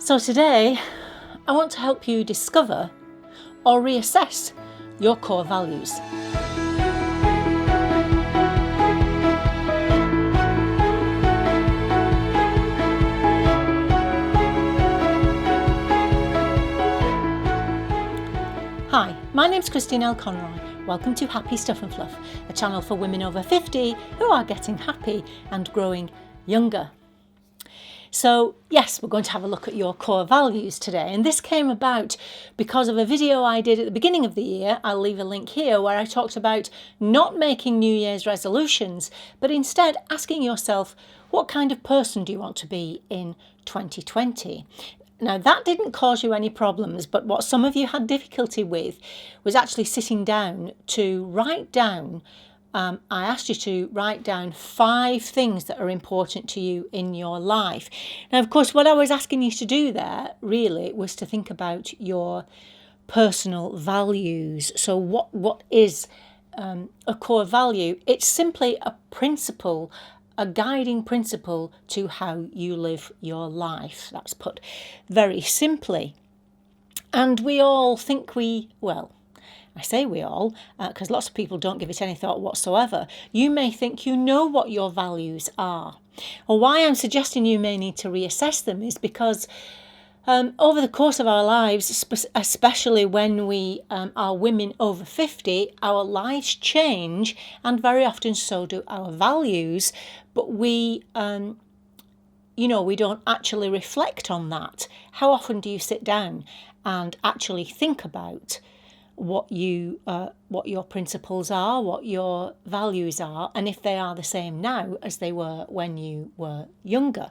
So today, I want to help you discover or reassess your core values. Hi, my name's Christine L. Conroy. Welcome to Happy Stuff and Fluff, a channel for women over 50 who are getting happy and growing younger. So yes, we're going to have a look at your core values today, and this came about because of a video I did at the beginning of the year. I'll leave a link here, where I talked about not making New Year's resolutions, but instead asking yourself, what kind of person do you want to be in 2020? Now, that didn't cause you any problems, but what some of you had difficulty with was actually sitting down to write down. I asked you to write down 5 things that are important to you in your life. Now, of course, what I was asking you to do there really was to think about your personal values. So what is a core value? It's simply a principle, a guiding principle to how you live your life. That's put very simply. And we all think I say we all, because lots of people don't give it any thought whatsoever. You may think you know what your values are. Or why I'm suggesting you may need to reassess them is because over the course of our lives, especially when we are women over 50, our lives change, and very often so do our values. But we don't actually reflect on that. How often do you sit down and actually think about what your principles are, what your values are, and if they are the same now as they were when you were younger?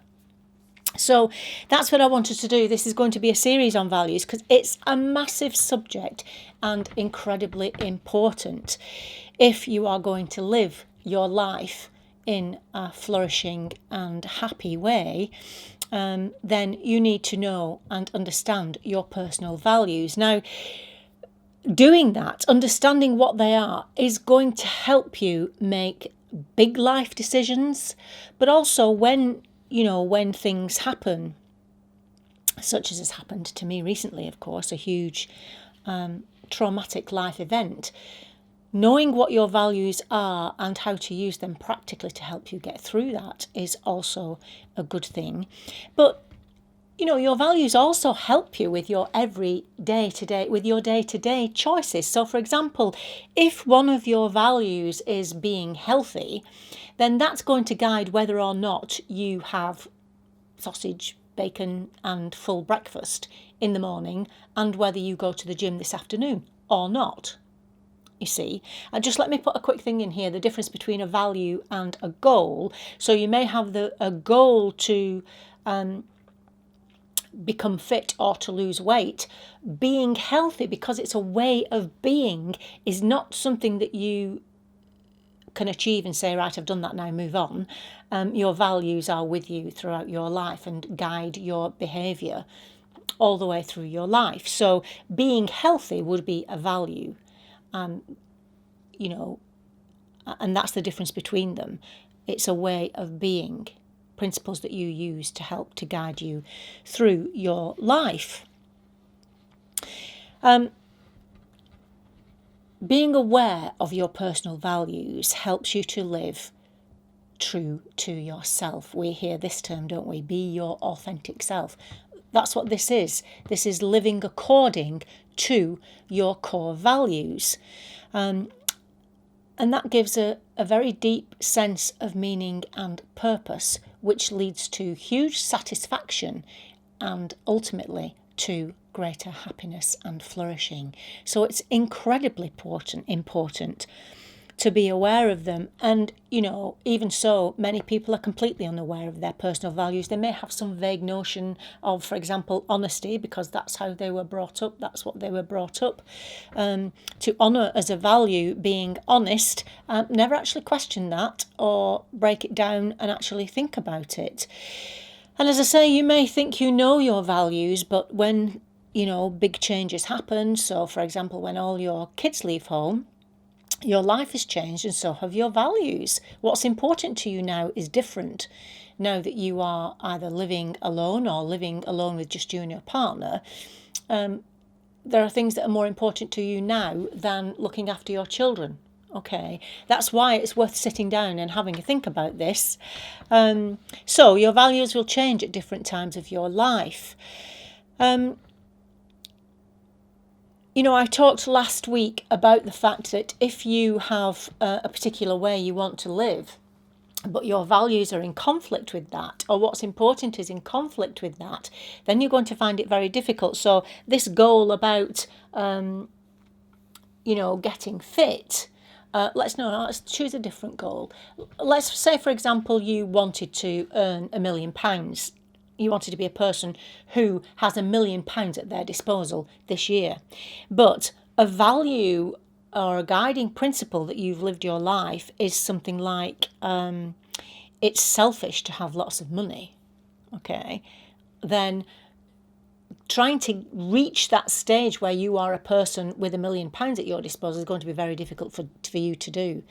So that's what I wanted to do. This is going to be a series on values because it's a massive subject and incredibly important if you are going to live your life in a flourishing and happy way. Then you need to know and understand your personal values. Now, doing that, understanding what they are, is going to help you make big life decisions, but also when things happen, such as has happened to me recently, of course, a huge traumatic life event, knowing what your values are and how to use them practically to help you get through that is also a good thing. But your values also help you with your day-to-day choices. So, for example, if one of your values is being healthy, then that's going to guide whether or not you have sausage, bacon and full breakfast in the morning, and whether you go to the gym this afternoon or not. You see, and just let me put a quick thing in here, the difference between a value and a goal. So you may have a goal to become fit or to lose weight. Being healthy, because it's a way of being, is not something that you can achieve and say, right, I've done that now, move on. Your values are with you throughout your life and guide your behaviour all the way through your life. So being healthy would be a value, and that's the difference between them. It's a way of being, principles that you use to help to guide you through your life. Being aware of your personal values helps you to live true to yourself. We hear this term, don't we? Be your authentic self. That's what this is. This is living according to your core values. And that gives a very deep sense of meaning and purpose, which leads to huge satisfaction and ultimately to greater happiness and flourishing. So it's incredibly important to be aware of them. And, even so, many people are completely unaware of their personal values. They may have some vague notion of, for example, honesty, because that's how they were brought up. That's what they were brought up to honour as a value, being honest. Never actually question that or break it down and actually think about it. And as I say, you may think you know your values, but when, big changes happen, so for example, when all your kids leave home, your life has changed and so have your values. What's important to you now is different. now that you are either living alone or living alone with just you and your partner, there are things that are more important to you now than looking after your children. Okay, that's why it's worth sitting down and having a think about this. So your values will change at different times of your life. I talked last week about the fact that if you have a particular way you want to live, but your values are in conflict with that, or what's important is in conflict with that, then you're going to find it very difficult. So this goal about, getting fit, let's choose a different goal. Let's say, for example, you wanted to earn £1 million. You wanted to be a person who has £1 million at their disposal this year. But a value or a guiding principle that you've lived your life is something like it's selfish to have lots of money. Okay, then trying to reach that stage where you are a person with £1 million at your disposal is going to be very difficult for you to do.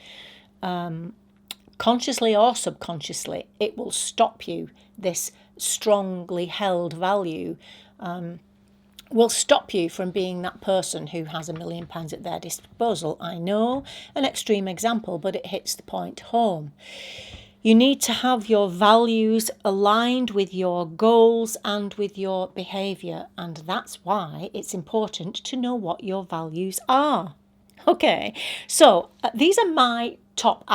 Consciously or subconsciously, it will stop you. This strongly held value will stop you from being that person who has £1 million at their disposal. I know, an extreme example, but it hits the point home. You need to have your values aligned with your goals and with your behaviour, and that's why it's important to know what your values are. Okay, so these are my top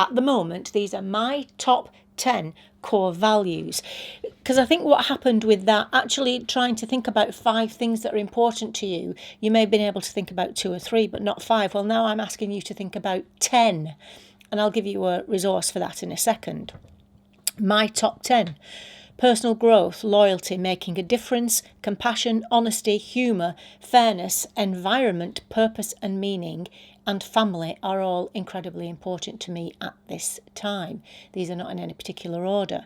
10 core values, because I think what happened with that, actually trying to think about 5 things that are important to you, you may have been able to think about 2 or 3 but not 5. Well, now I'm asking you to think about 10, and I'll give you a resource for that in a second. My top 10: personal growth, loyalty, making a difference, compassion, honesty, humour, fairness, environment, purpose and meaning, and family are all incredibly important to me at this time. These are not in any particular order.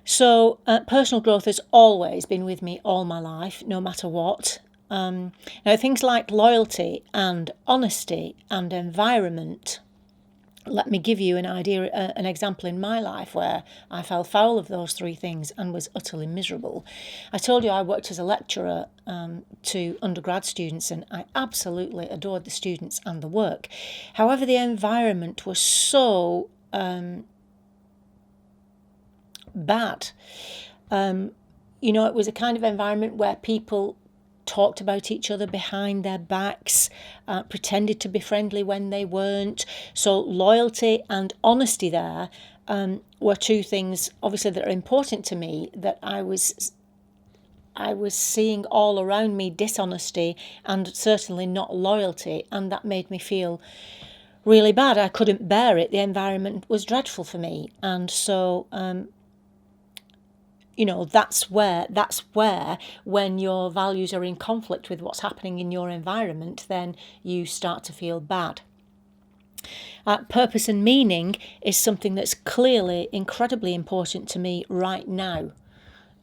So personal growth has always been with me all my life, no matter what. Now, things like loyalty and honesty and environment, let me give you an example in my life where I fell foul of those 3 things and was utterly miserable. I told you I worked as a lecturer to undergrad students, and I absolutely adored the students and the work. However, the environment was so bad. It was a kind of environment where people talked about each other behind their backs, pretended to be friendly when they weren't. So loyalty and honesty there were 2 things, obviously, that are important to me, that I was seeing all around me dishonesty and certainly not loyalty, and that made me feel really bad. I couldn't bear it. The environment was dreadful for me, and so that's where when your values are in conflict with what's happening in your environment, then you start to feel bad. Purpose and meaning is something that's clearly incredibly important to me right now,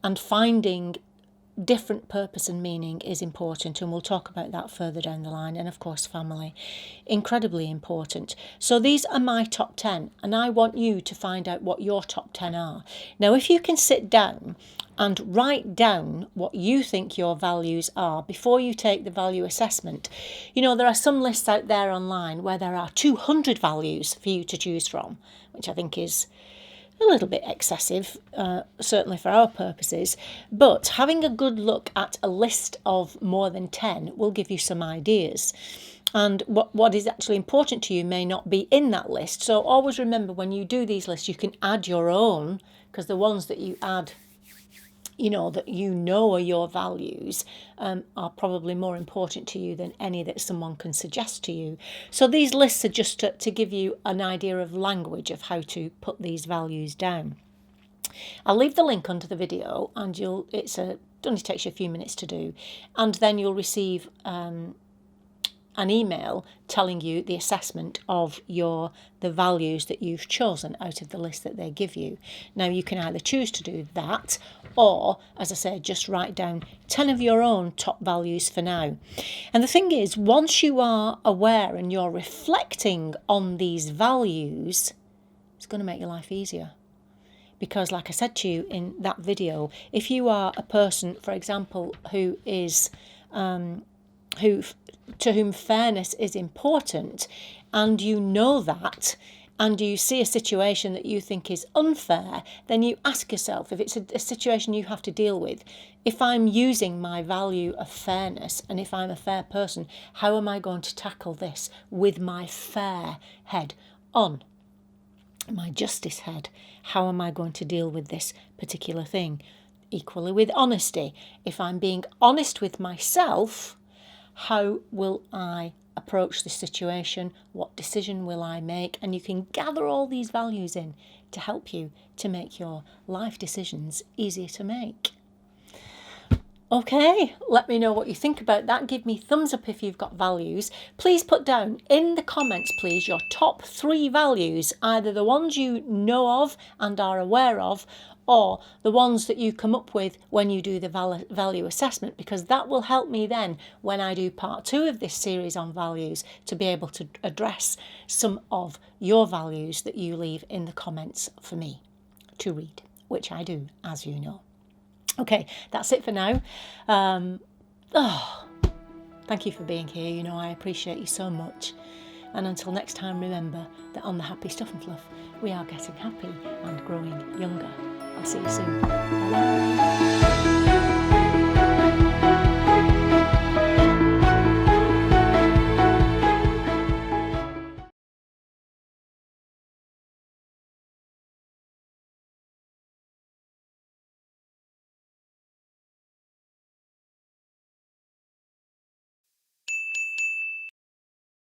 and finding different purpose and meaning is important, and we'll talk about that further down the line. And of course, family, incredibly important. So these are my top 10, and I want you to find out what your top 10 are. Now, if you can sit down and write down what you think your values are before you take the value assessment. There are some lists out there online where there are 200 values for you to choose from, which I think is a little bit excessive, certainly for our purposes, but having a good look at a list of more than 10 will give you some ideas. And what is actually important to you may not be in that list. So always remember, when you do these lists, you can add your own, because the ones that you add, that are your values, are probably more important to you than any that someone can suggest to you. So these lists are just to give you an idea of language of how to put these values down. I'll leave the link under the video, and it only takes you a few minutes to do, and then you'll receive an email telling you the assessment of the values that you've chosen out of the list that they give you. Now, you can either choose to do that, or, as I said, just write down 10 of your own top values for now. And the thing is, once you are aware and you're reflecting on these values, it's going to make your life easier. Because like I said to you in that video, if you are a person, for example, who is to whom fairness is important, and you know that, and you see a situation that you think is unfair, then you ask yourself, if it's a situation you have to deal with, if I'm using my value of fairness and if I'm a fair person, how am I going to tackle this with my fair head on? My justice head, how am I going to deal with this particular thing? Equally with honesty, if I'm being honest with myself, how will I approach the situation? What decision will I make? And you can gather all these values in to help you to make your life decisions easier to make. Okay, let me know what you think about that. Give me thumbs up if you've got values. Please put down in the comments, please, your top 3 values, either the ones you know of and are aware of, or the ones that you come up with when you do the value assessment, because that will help me then when I do part 2 of this series on values to be able to address some of your values that you leave in the comments for me to read, which I do, as you know. Okay, that's it for now. Thank you for being here. You know, I appreciate you so much. And until next time, remember that on the Happy Stuff and Fluff, we are getting happy and growing younger. I'll see you soon. Bye-bye.